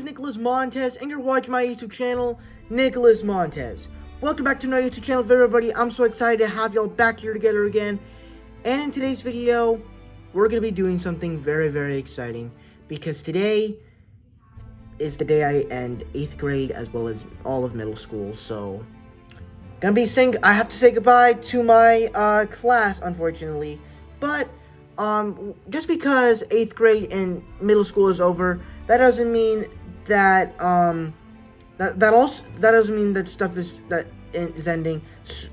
is Nicholas Montez, and you're watching my YouTube channel, Nicholas Montez. Welcome back to my YouTube channel, everybody. I'm so excited to have y'all back here together again. And in today's video, we're going to be doing something very, very exciting. Because today is the day I end 8th grade as well as all of middle school. So, I have to say goodbye to my class, unfortunately. But, just because 8th grade and middle school is over, that doesn't mean that, that doesn't mean that stuff is ending.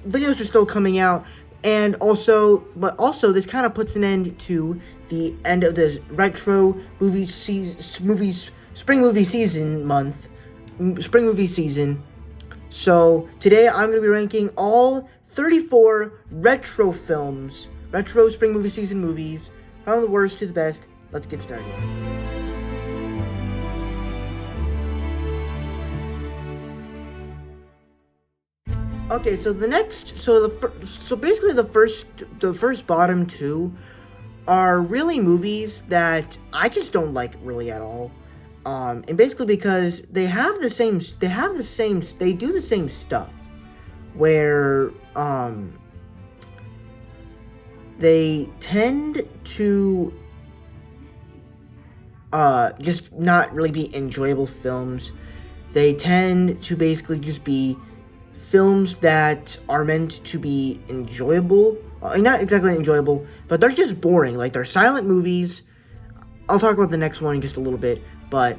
Videos are still coming out, and but also this kind of puts an end to the end of the retro spring movie season. So today I'm going to be ranking all 34 retro spring movie season movies, from the worst to the best. Let's get started. Okay, so basically the first bottom two are really movies that I just don't like really at all. And basically because they do the same stuff, where they tend to just not really be enjoyable films. They tend to basically just be films that are meant to be enjoyable. Not exactly enjoyable, but they're just boring. Like, they're silent movies. I'll talk about the next one in just a little bit, but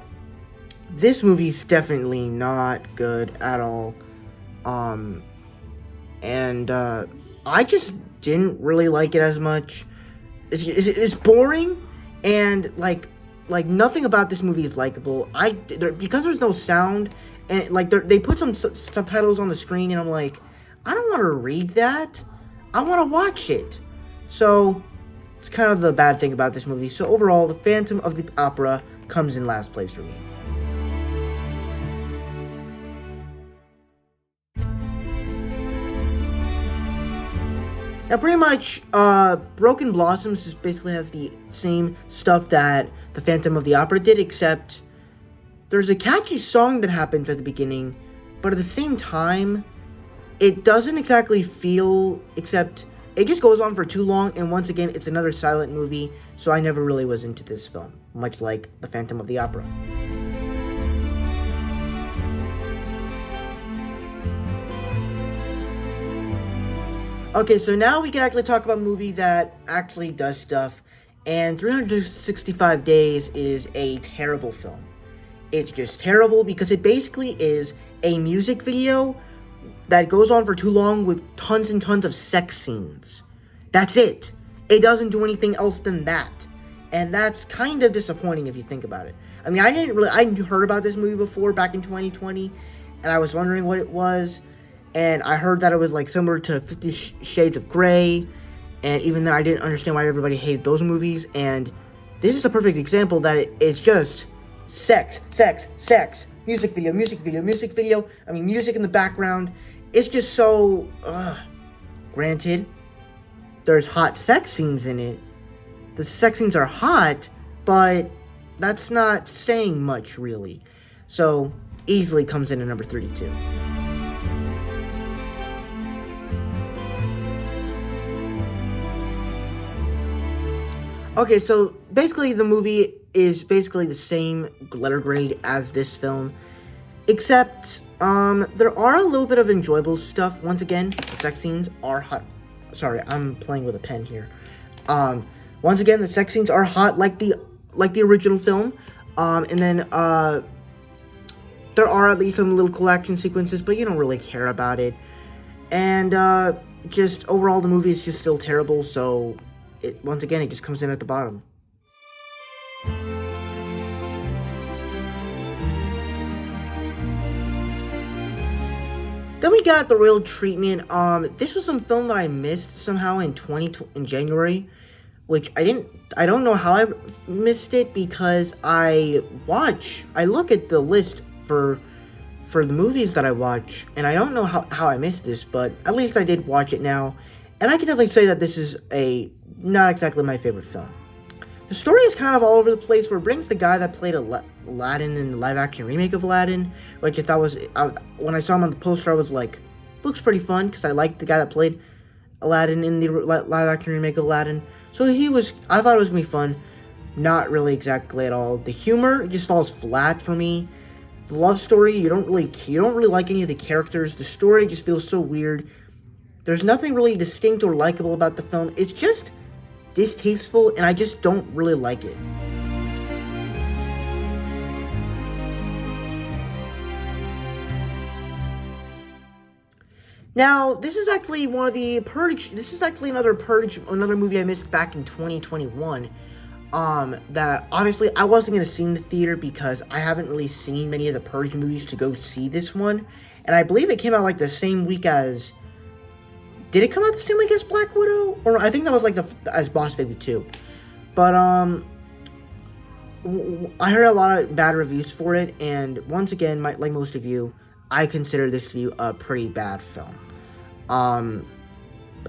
this movie's definitely not good at all. I just didn't really like it as much. It's boring, and like nothing about this movie is likable. Because there's no sound, and they put some subtitles on the screen, and I'm like, I don't want to read that. I want to watch it. So it's kind of the bad thing about this movie. So overall, The Phantom of the Opera comes in last place for me. Now, pretty much, Broken Blossoms basically has the same stuff that The Phantom of the Opera did, except there's a catchy song that happens at the beginning, but at the same time, it doesn't exactly feel, except it just goes on for too long, and once again, it's another silent movie, so I never really was into this film, much like The Phantom of the Opera. Okay, so now we can actually talk about a movie that actually does stuff, and 365 Days is a terrible film. It's just terrible because it basically is a music video that goes on for too long with tons and tons of sex scenes. That's it. It doesn't do anything else than that. And that's kind of disappointing if you think about it. I mean, I heard about this movie before back in 2020, and I was wondering what it was. And I heard that it was like similar to 50 Shades of Grey. And even then, I didn't understand why everybody hated those movies. And this is the perfect example that it's just sex. Music video. I mean, music in the background. It's just so, granted, there's hot sex scenes in it. The sex scenes are hot, but that's not saying much, really. So, easily comes in at number 32. Okay, so basically the movie is basically the same letter grade as this film, except there are a little bit of enjoyable stuff. Once again, the sex scenes are hot. Sorry, I'm playing with a pen here. Once again, the sex scenes are hot like the original film. And then there are at least some little cool action sequences, but you don't really care about it. And just overall, the movie is just still terrible. So once again, it just comes in at the bottom. Then we got The Real Treatment. This was some film that I missed somehow in January, which I don't know how I missed it, because I look at the list for the movies that I watch, and I don't know how I missed this, but at least I did watch it now, and I can definitely say that this is not exactly my favorite film. The story is kind of all over the place, where it brings the guy that played Aladdin in the live-action remake of Aladdin, which I thought was, when I saw him on the poster, I was like, looks pretty fun, because I liked the guy that played Aladdin in the live-action remake of Aladdin. So I thought it was going to be fun. Not really exactly at all. The humor just falls flat for me. The love story, you don't really like any of the characters. The story just feels so weird. There's nothing really distinct or likable about the film. It's just distasteful, and I just don't really like it. Now, this is actually another movie I missed back in 2021. That obviously I wasn't going to see in the theater because I haven't really seen many of the Purge movies to go see this one. And I believe it came out like the same week as... Did it come out the same week as Black Widow? Or I think that was like as Boss Baby 2. But, I heard a lot of bad reviews for it, and once again, like most of you, I consider this to be a pretty bad film.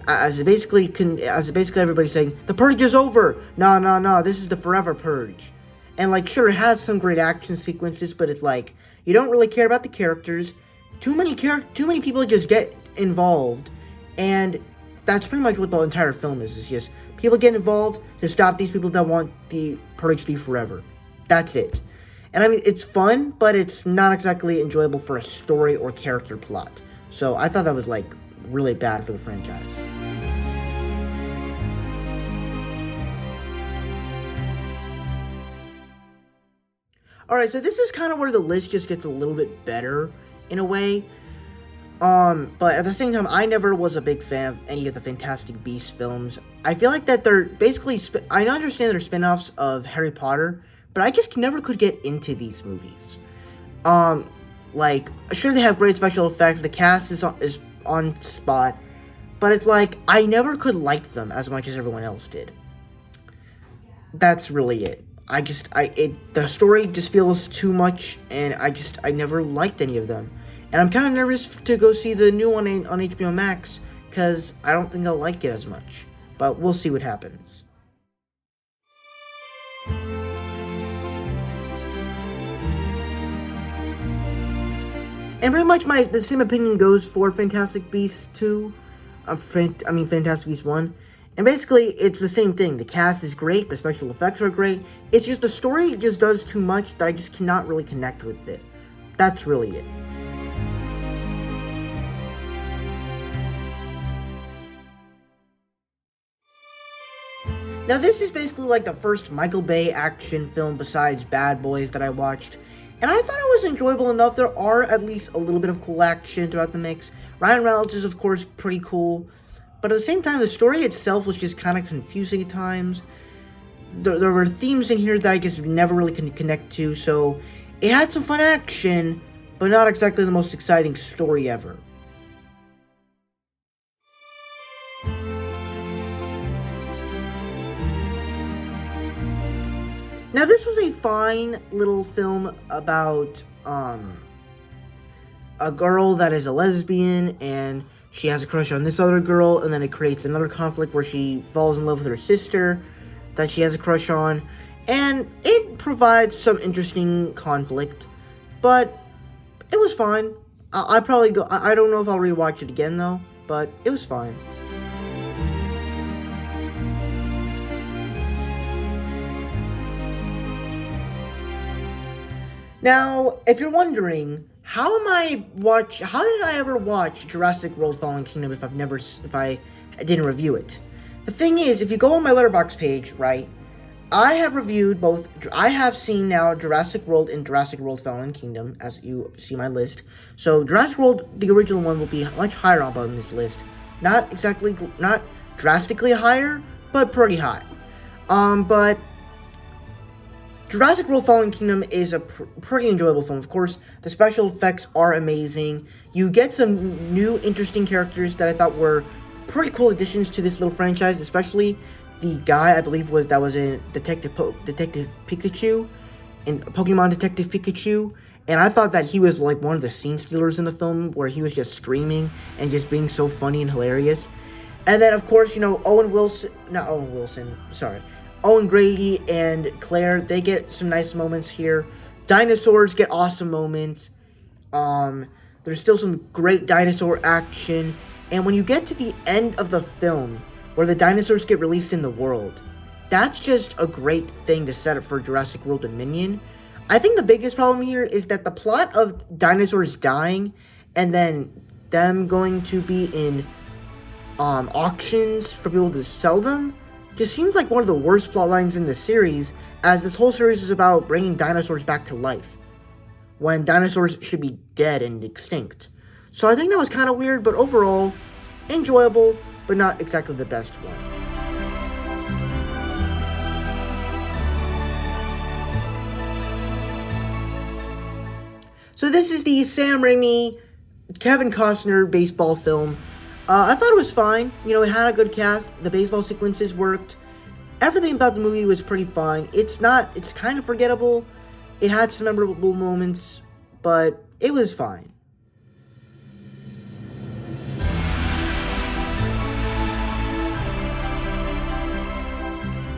As basically everybody saying, the Purge is over! No, this is the Forever Purge. And, like, sure, it has some great action sequences, but it's like, you don't really care about the characters. Too many people just get involved, and that's pretty much what the entire film is. It's just, people get involved to stop these people that want the Purge to be forever. That's it. And I mean, it's fun, but it's not exactly enjoyable for a story or character plot. So I thought that was, like, really bad for the franchise. Alright, so this is kind of where the list just gets a little bit better, in a way. But at the same time, I never was a big fan of any of the Fantastic Beasts films. I feel like that they're basically... I understand they're spin-offs of Harry Potter, but I just never could get into these movies. Like, sure, they have great special effects, the cast is on spot, but it's like, I never could like them as much as everyone else did. That's really it. The story just feels too much, and I never liked any of them. And I'm kind of nervous to go see the new one on HBO Max, because I don't think I'll like it as much. But we'll see what happens. And pretty much the same opinion goes for Fantastic Beasts 2. Fantastic Beasts 1. And basically, it's the same thing. The cast is great, the special effects are great. It's just the story just does too much that I just cannot really connect with it. That's really it. Now, this is basically like the first Michael Bay action film besides Bad Boys that I watched. And I thought it was enjoyable enough. There are at least a little bit of cool action throughout the mix. Ryan Reynolds is, of course, pretty cool. But at the same time, the story itself was just kind of confusing at times. There were themes in here that I just never really could connect to. So it had some fun action, but not exactly the most exciting story ever. Now, this was a fine little film about a girl that is a lesbian, and she has a crush on this other girl, and then it creates another conflict where she falls in love with her sister that she has a crush on, and it provides some interesting conflict, but it was fine. I don't know if I'll rewatch it again, though, but it was fine. Now, if you're wondering, how did I ever watch Jurassic World Fallen Kingdom if I didn't review it? The thing is, if you go on my Letterboxd page, right, I have seen now Jurassic World and Jurassic World Fallen Kingdom, as you see my list. So, Jurassic World, the original one, will be much higher up on this list. Not drastically higher, but pretty high. But Jurassic World Fallen Kingdom is a pretty enjoyable film. Of course, the special effects are amazing. You get some new, interesting characters that I thought were pretty cool additions to this little franchise, especially the guy, I believe, that was in Detective Pikachu, in Pokemon Detective Pikachu, and I thought that he was like one of the scene stealers in the film, where he was just screaming and just being so funny and hilarious. And then, of course, Owen Wilson, Owen Grady and Claire, they get some nice moments here. Dinosaurs get awesome moments. Um, there's still some great dinosaur action. And when you get to the end of the film, where the dinosaurs get released in the world, that's just a great thing to set up for Jurassic World Dominion. I think the biggest problem here is that the plot of dinosaurs dying and then them going to be in auctions for people to sell them just seems like one of the worst plot lines in the series, as this whole series is about bringing dinosaurs back to life when dinosaurs should be dead and extinct. So I think that was kind of weird, but overall, enjoyable, but not exactly the best one. So this is the Sam Raimi, Kevin Costner baseball film. I thought it was fine. You know, it had a good cast. The baseball sequences worked. Everything about the movie was pretty fine. It's kind of forgettable. It had some memorable moments, but it was fine.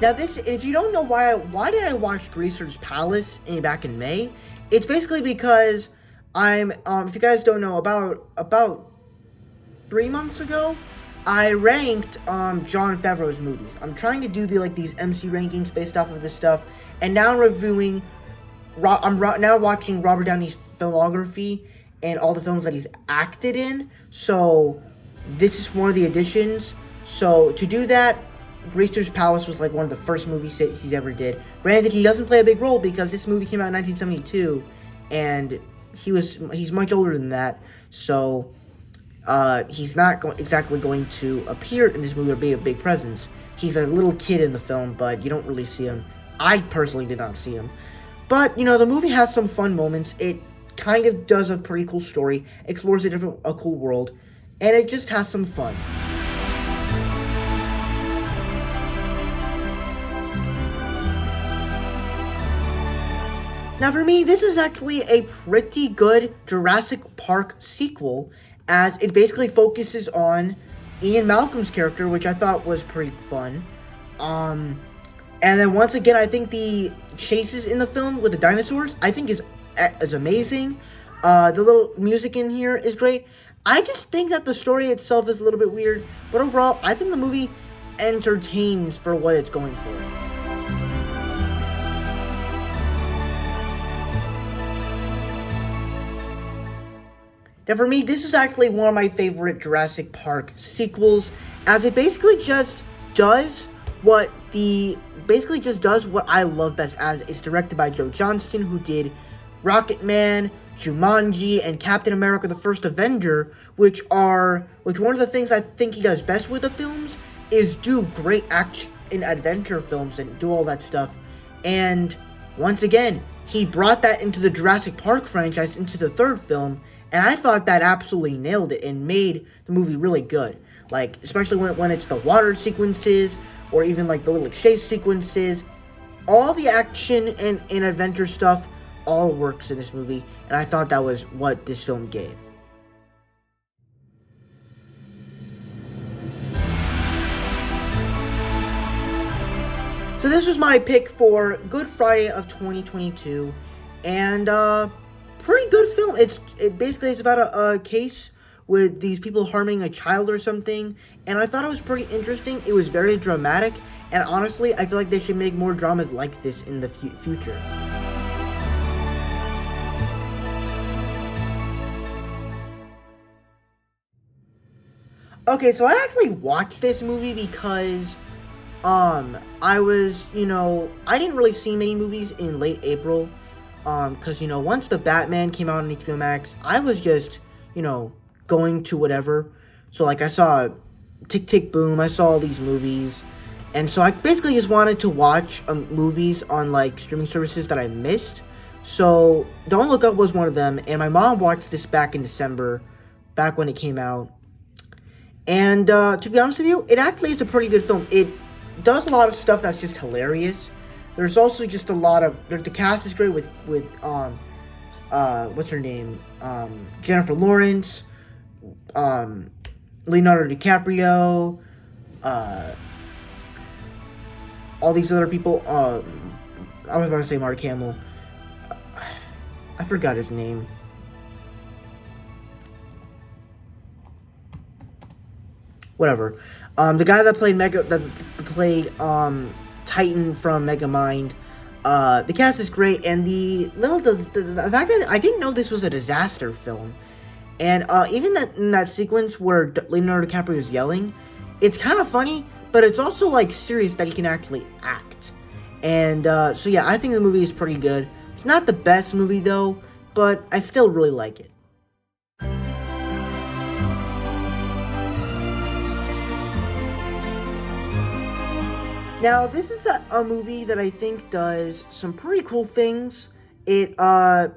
Now this, if you don't know why did I watch Greaser's Palace back in May? It's basically because if you guys don't know, about 3 months ago, I ranked Jon Favreau's movies. I'm trying to do these MC rankings based off of this stuff, and now I'm reviewing. Now watching Robert Downey's filmography and all the films that he's acted in. So this is one of the additions. So to do that, Greaser's Palace was one of the first movies he's ever did. Granted, he doesn't play a big role because this movie came out in 1972, and he's much older than that. So he's not exactly going to appear in this movie or be a big presence. He's a little kid in the film, but you don't really see him. I personally did not see him. But, the movie has some fun moments. It kind of does a pretty cool story, explores a cool world, and it just has some fun. Now for me, this is actually a pretty good Jurassic Park sequel, as it basically focuses on Ian Malcolm's character, which I thought was pretty fun. And then once again, I think the chases in the film with the dinosaurs, I think is amazing. The little music in here is great. I just think that the story itself is a little bit weird, but overall, I think the movie entertains for what it's going for. Now for me, this is actually one of my favorite Jurassic Park sequels, as it basically just does what I love best, as it's directed by Joe Johnston, who did Rocket Man, Jumanji, and Captain America: The First Avenger, which one of the things I think he does best with the films is do great action and adventure films and do all that stuff. And once again, he brought that into the Jurassic Park franchise into the third film, and I thought that absolutely nailed it and made the movie really good. Especially when it's the water sequences, or even the little chase sequences. All the action and adventure stuff all works in this movie, and I thought that was what this film gave. So this was my pick for Good Friday of 2022, and pretty good film. It basically is about a case with these people harming a child or something, and I thought it was pretty interesting. It was very dramatic, and honestly, I feel like they should make more dramas like this in the future. Okay, so I actually watched this movie because I was, I didn't really see many movies in late April, because, once the Batman came out on HBO Max, I was just, going to whatever. So, I saw Tick Tick Boom, I saw all these movies, and so I basically just wanted to watch movies on, streaming services that I missed. So, Don't Look Up was one of them, and my mom watched this back in December, back when it came out. And, to be honest with you, it actually is a pretty good film. It does a lot of stuff that's just hilarious. There's also just a lot of... The cast is great with what's her name? Jennifer Lawrence, Leonardo DiCaprio, all these other people. I was about to say Mark Hamill. I forgot his name. Whatever. The guy that played Titan from Megamind. The cast is great, and the fact that I didn't know this was a disaster film, and even in that sequence where Leonardo DiCaprio is yelling, it's kind of funny, but it's also like serious that he can actually act, and so yeah, I think the movie is pretty good. It's not the best movie though, but I still really like it. Now, this is a movie that I think does some pretty cool things. It, of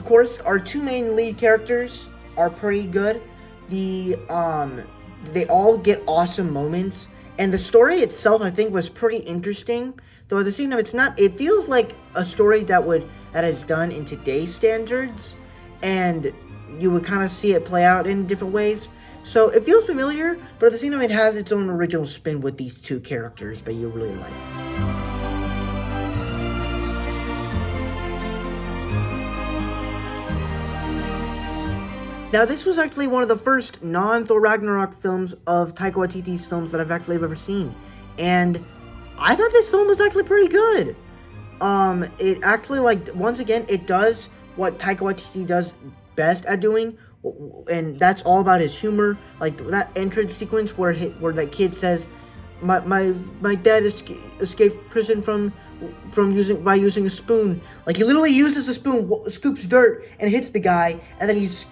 course, our two main lead characters are pretty good. They all get awesome moments. And the story itself, I think, was pretty interesting. Though at the same time, it feels like a story that is done in today's standards. And you would kind of see it play out in different ways. So it feels familiar, but at the same time, it has its own original spin with these two characters that you really like. Now, this was actually one of the first non-Thor Ragnarok films of Taika Waititi's films that I've actually ever seen. And I thought this film was actually pretty good. It actually, once again, it does what Taika Waititi does best at doing, and that's all about his humor. Like that entrance sequence where that kid says, "My dad escaped prison by using a spoon." Like he literally uses a spoon, scoops dirt, and hits the guy, and then he's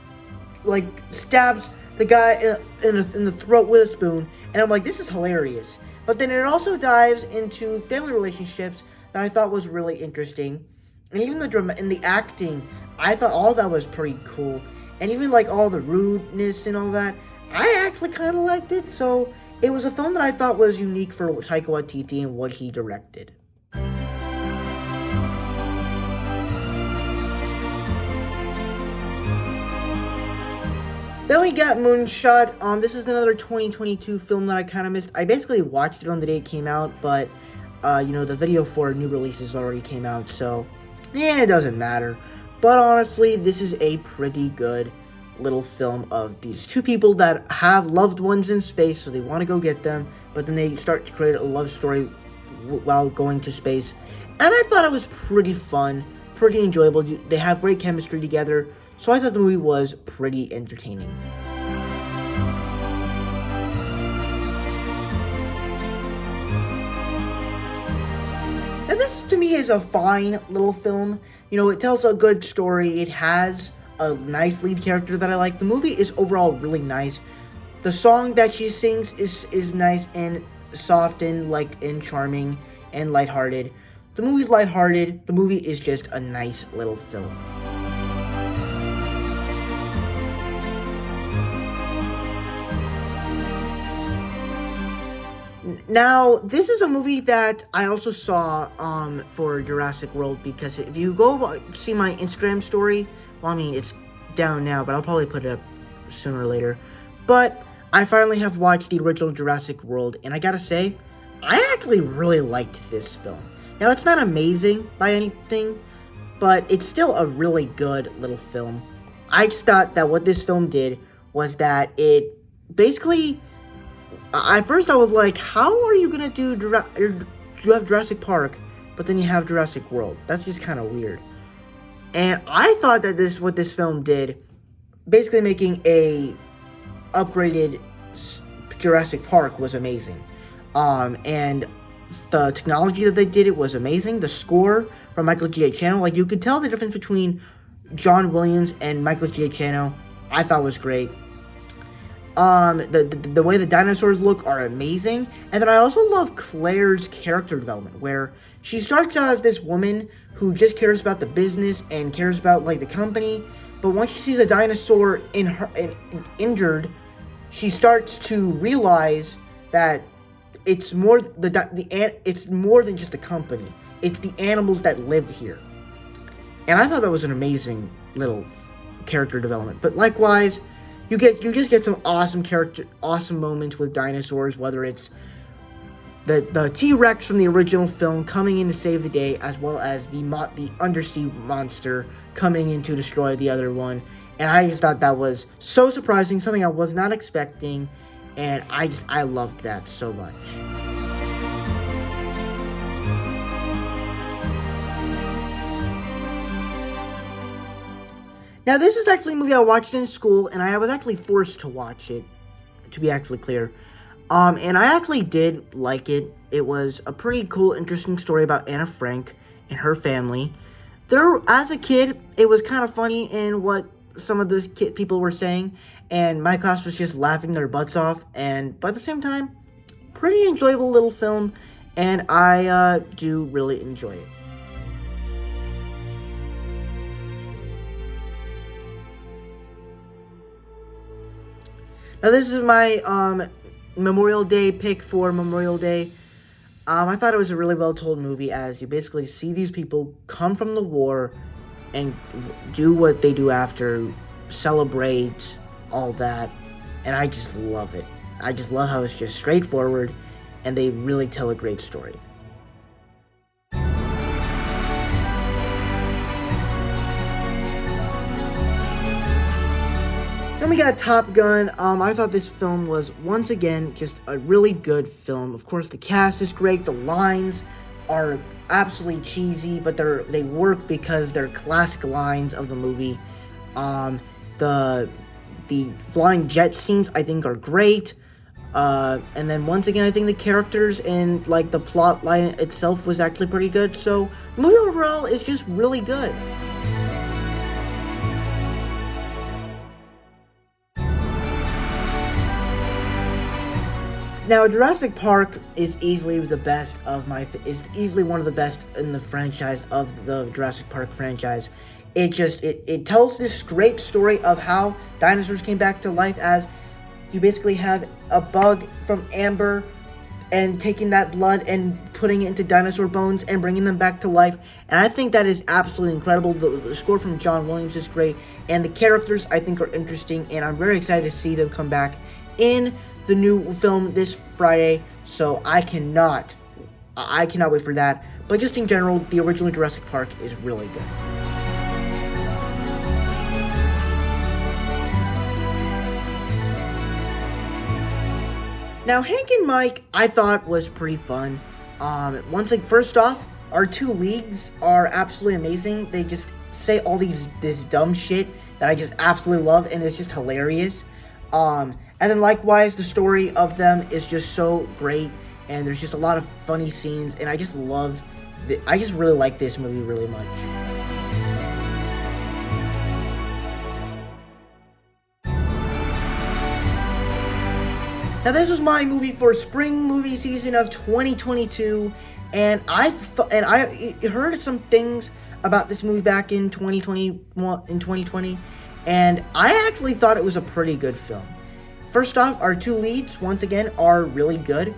like stabs the guy in the throat with a spoon. And I'm like, this is hilarious. But then it also dives into family relationships that I thought was really interesting, and even the acting, I thought all that was pretty cool. And even like all the rudeness and all that, I actually kind of liked it. So it was a film that I thought was unique for Taika Waititi and what he directed. Then we got Moonshot. This is another 2022 film that I kind of missed. I basically watched it on the day it came out, but the video for new releases already came out, so yeah, it doesn't matter. But honestly, this is a pretty good little film of these two people that have loved ones in space, so they want to go get them, but then they start to create a love story while going to space. And I thought it was pretty fun, pretty enjoyable. They have great chemistry together, so I thought the movie was pretty entertaining. And this, to me, is a fine little film. It tells a good story. It has a nice lead character that I like. The movie is overall really nice. The song that she sings is nice and soft and charming and lighthearted. The movie's lighthearted. The movie is just a nice little film. Now, this is a movie that I also saw for Jurassic World, because if you go see my Instagram story, well, I mean, it's down now, but I'll probably put it up sooner or later. But I finally have watched the original Jurassic World, and I gotta say, I actually really liked this film. Now, it's not amazing by anything, but it's still a really good little film. I just thought that what this film did was that it basically... At first I was like, how are you gonna do you have Jurassic Park, but then you have Jurassic World? That's just kind of weird. And I thought that what this film did, basically making a upgraded Jurassic Park, was amazing. And the technology that they did, it was amazing. The score from Michael Giacchino, like you could tell the difference between John Williams and Michael Giacchino, I thought was great. The way the dinosaurs look are amazing. And then I also love Claire's character development, where she starts out as this woman who just cares about the business and cares about the company, but once she sees a dinosaur injured, she starts to realize that it's more it's more than just a company. It's the animals that live here. And I thought that was an amazing little character development. But likewise, you just get some awesome moments with dinosaurs, whether it's the T-Rex from the original film coming in to save the day, as well as the undersea monster coming in to destroy the other one. And I just thought that was so surprising, something I was not expecting, and I loved that so much. Now, this is actually a movie I watched in school, and I was actually forced to watch it, to be actually clear. And I actually did like it. It was a pretty cool, interesting story about Anna Frank and her family. As a kid, it was kind of funny in what some of the people were saying, and my class was just laughing their butts off. But at the same time, pretty enjoyable little film, and I do really enjoy it. Now, this is my Memorial Day pick for Memorial Day. I thought it was a really well-told movie, as you basically see these people come from the war and do what they do after, celebrate, all that, and I just love it. I just love how it's just straightforward, and they really tell a great story. Then we got Top Gun. I thought this film was, once again, just a really good film. Of course, the cast is great. The lines are absolutely cheesy, but they work because they're classic lines of the movie. The flying jet scenes, I think, are great. And then, once again, I think the characters and, like, the plot line itself was actually pretty good. So, the movie overall is just really good. Now, Jurassic Park is easily one of the best in the franchise of the Jurassic Park franchise. It tells this great story of how dinosaurs came back to life, as you basically have a bug from amber and taking that blood and putting it into dinosaur bones and bringing them back to life. And I think that is absolutely incredible. The score from John Williams is great, and the characters I think are interesting, and I'm very excited to see them come back in the new film this Friday, so I cannot wait for that. But just in general, the original Jurassic Park is really good. Now, Hank and Mike, I thought was pretty fun. First off, our two leads are absolutely amazing. They just say all this dumb shit that I just absolutely love, and it's just hilarious. And then likewise, the story of them is just so great, and there's just a lot of funny scenes, and I just really like this movie really much. Now, this was my movie for spring movie season of 2022, and I heard some things about this movie back in 2020, and I actually thought it was a pretty good film. First off, our two leads, once again, are really good.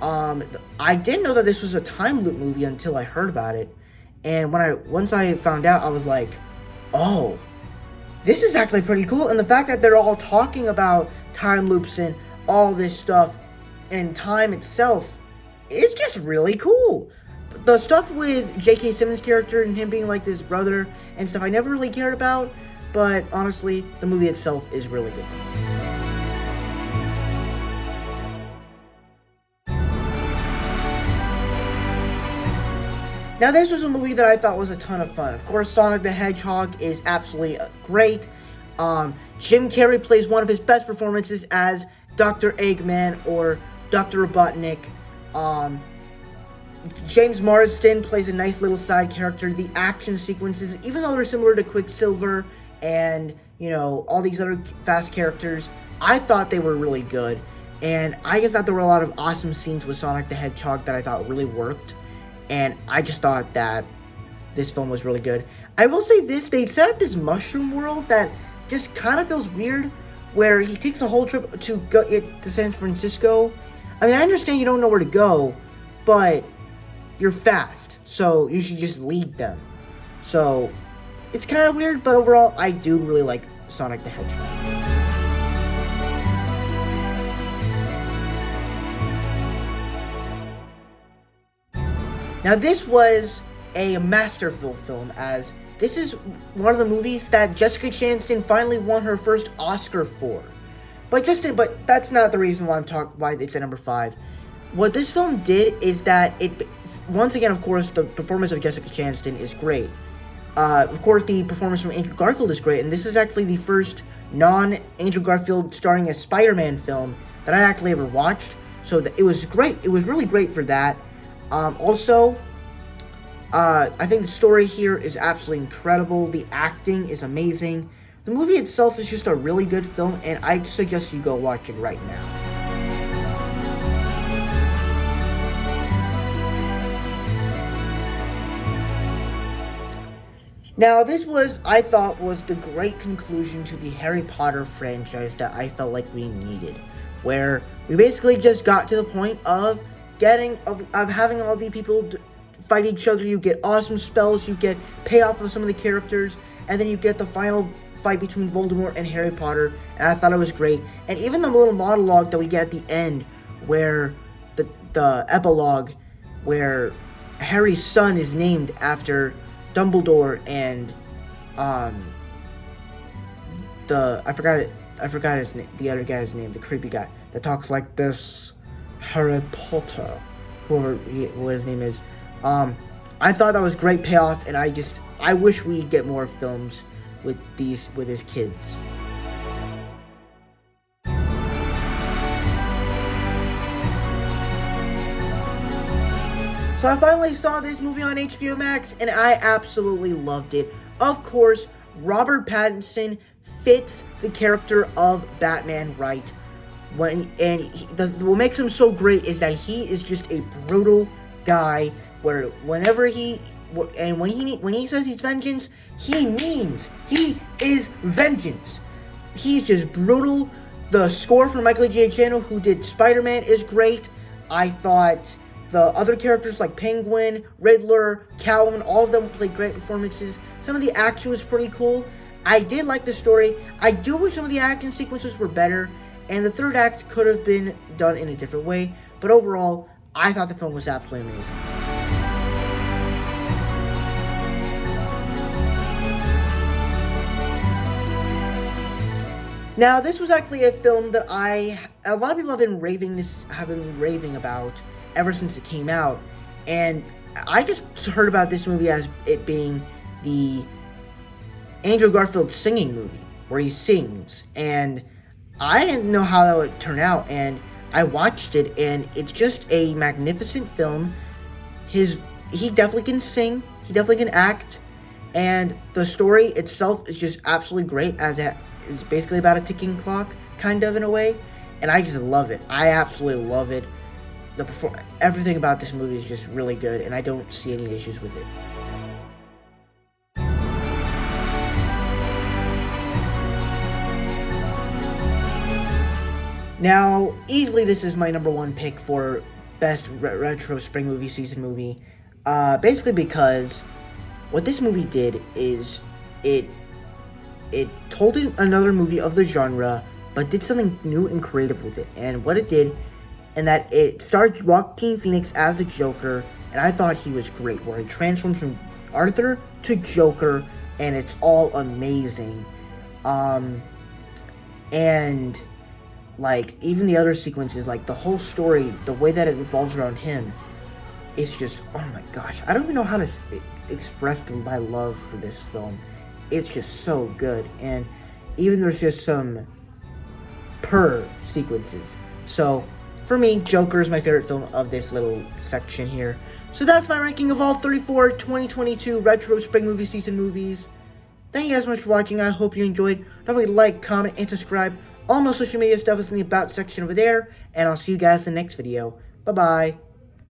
I didn't know that this was a time loop movie until I heard about it. And once I found out, I was like, oh, this is actually pretty cool. And the fact that they're all talking about time loops and all this stuff and time itself is just really cool. The stuff with J.K. Simmons' character and him being like this brother and stuff I never really cared about. But honestly, the movie itself is really good. Now, this was a movie that I thought was a ton of fun. Of course, Sonic the Hedgehog is absolutely great. Jim Carrey plays one of his best performances as Dr. Eggman or Dr. Robotnik. James Marsden plays a nice little side character. The action sequences, even though they're similar to Quicksilver and, all these other fast characters, I thought they were really good. And I just thought there were a lot of awesome scenes with Sonic the Hedgehog that I thought really worked. And I just thought that this film was really good. I will say this, they set up this mushroom world that just kind of feels weird, where he takes a whole trip to San Francisco. I mean, I understand you don't know where to go, but you're fast, so you should just lead them. So, it's kind of weird, but overall, I do really like Sonic the Hedgehog. Now, this was a masterful film, as this is one of the movies that Jessica Chastain finally won her first Oscar for. But that's not the reason why why it's at number 5. What this film did is that once again, of course, the performance of Jessica Chastain is great. Of course, the performance from Andrew Garfield is great, and this is actually the first non-Andrew Garfield starring a Spider-Man film that I actually ever watched. So it was great. It was really great for that. Also, I think the story here is absolutely incredible. The acting is amazing. The movie itself is just a really good film, and I suggest you go watch it right now. Now, this I thought, was the great conclusion to the Harry Potter franchise that I felt like we needed, where we basically just got to the point of having all the people fight each other. You get awesome spells, you get payoff of some of the characters, and then you get the final fight between Voldemort and Harry Potter, and I thought it was great. And even the little monologue that we get at the end, where the epilogue, where Harry's son is named after Dumbledore, and I forgot his name, the other guy's name, the creepy guy that talks like this, Harry Potter, what his name is. I thought that was great payoff, and I wish we'd get more films with his kids. So I finally saw this movie on HBO Max, and I absolutely loved it. Of course, Robert Pattinson fits the character of Batman right. What makes him so great is that he is just a brutal guy, where when he says he's vengeance, he means he is vengeance. He's just brutal. The score from Michael Giacchino, who did Spider-Man, is great. I thought the other characters like Penguin, Riddler, Catwoman, all of them played great performances. Some of the action was pretty cool. I did like the story. I do wish some of the action sequences were better, and the third act could have been done in a different way. But overall, I thought the film was absolutely amazing. Now, this was actually a film that a lot of people have been raving about ever since it came out, and I just heard about this movie as it being the Andrew Garfield singing movie, where he sings, and I didn't know how that would turn out, and I watched it, and it's just a magnificent film. He definitely can sing, he definitely can act, and the story itself is just absolutely great, as it is basically about a ticking clock, kind of, in a way, and I just love it. I absolutely love it. Everything about this movie is just really good, and I don't see any issues with it. Now, easily this is my number 1 pick for best retro spring movie season movie. Basically because what this movie did is it told another movie of the genre, but did something new and creative with it. And what it did, and that it starred Joaquin Phoenix as the Joker, and I thought he was great, where he transforms from Arthur to Joker, and it's all amazing. And like, even the other sequences, like the whole story, the way that it revolves around him, it's just, oh my gosh, I don't even know how to express my love for this film. It's just so good, and even there's just some purr sequences. So for me, Joker is my favorite film of this little section here. So that's my ranking of all 34 2022 retro spring movie season movies. Thank you guys so much for watching. I hope you enjoyed. Don't forget to like, comment, and subscribe. All my social media stuff is in the About section over there. And I'll see you guys in the next video. Bye-bye.